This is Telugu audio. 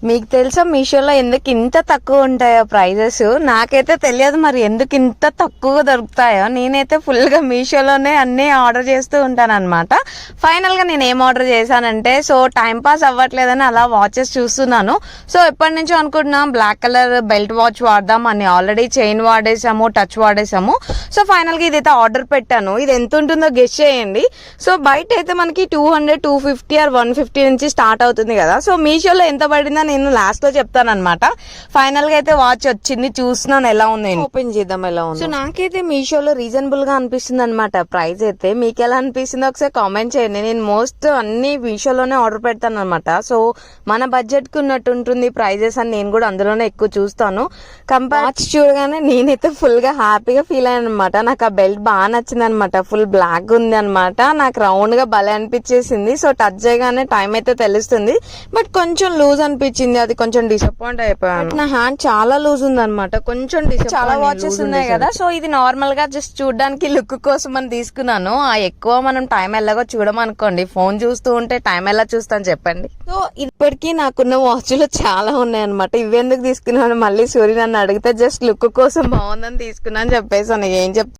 మీకు తెలుసా మీషోలో ఎందుకు ఇంత తక్కువ ఉంటాయో ప్రైజెస్? నాకైతే తెలియదు మరి ఎందుకు ఇంత తక్కువగా దొరుకుతాయో. నేనైతే ఫుల్గా మీషోలోనే అన్నీ ఆర్డర్ చేస్తూ ఉంటాను అనమాట. ఫైనల్గా నేను ఏం ఆర్డర్ చేశానంటే, సో టైం పాస్ అవ్వట్లేదని అలా వాచెస్ చూస్తున్నాను. సో ఎప్పటి నుంచో అనుకుంటున్నాం బ్లాక్ కలర్ బెల్ట్ వాచ్ వాడదాం అని. ఆల్రెడీ చైన్ వాడేసాము, టచ్ వాడేసాము. సో ఫైనల్గా ఇదైతే ఆర్డర్ పెట్టాను. ఇది ఎంత ఉంటుందో గెస్ చేయండి. సో బయట అయితే మనకి 200, 250 ఆర్ 150 నుంచి స్టార్ట్ అవుతుంది కదా. సో మీషోలో ఎంత పడిందో నేను లాస్ట్ లో చెప్తాను అనమాట. ఫైనల్ గా అయితే వాచ్ వచ్చింది, చూస్తున్నాను ఎలా ఉంది, ఓపెన్ చేద్దాం ఎలా ఉంది. సో నాకైతే మీషోలో రీజనబుల్ గా అనిపిస్తుంది అనమాట ప్రైస్ అయితే. మీకు ఎలా అనిపిస్తుందో ఒకసారి కామెంట్ చేయండి. నేను మోస్ట్ అన్ని మీషోలోనే ఆర్డర్ పెడతాను అనమాట. సో మన బడ్జెట్ కి ఉన్నట్టు ఉంటుంది ప్రైజెస్ అని నేను కూడా అందులోనే ఎక్కువ చూస్తాను. వాచ్ చూడగానే నేనైతే ఫుల్ గా హ్యాపీగా ఫీల్ అయ్యాను అనమాట. నాకు ఆ బెల్ట్ బాగా నచ్చింది అనమాట. ఫుల్ బ్లాక్ ఉంది అనమాట. నాకు రౌండ్ గా భలే అనిపించేసింది. సో టచ్ చేయగానే టైం అయితే తెలుస్తుంది, బట్ కొంచెం లూజ్ అనిపించింది. అది కొంచెం డిసప్పాయింట్ అయిపోయాను. నా హ్యాండ్ చాలా లూజ్ ఉంది అనమాట. కొంచెం చాలా వాచెస్ ఉన్నాయి కదా. సో ఇది నార్మల్ గా జస్ట్ చూడడానికి లుక్ కోసం అని తీసుకున్నాను. ఆ ఎక్కువ మనం టైం ఎలాగో చూడమనుకోండి, ఫోన్ చూస్తూ ఉంటే టైం ఎలా చూస్తాను చెప్పండి. సో ఇప్పటికీ నాకున్న వాచ్లు చాలా ఉన్నాయి అనమాట. ఇవెందుకు తీసుకున్నాను మళ్ళీ సూర్య నన్ను అడిగితే జస్ట్ లుక్ కోసం బాగుందని తీసుకున్నాను చెప్పేసాను. ఏం చెప్తాను.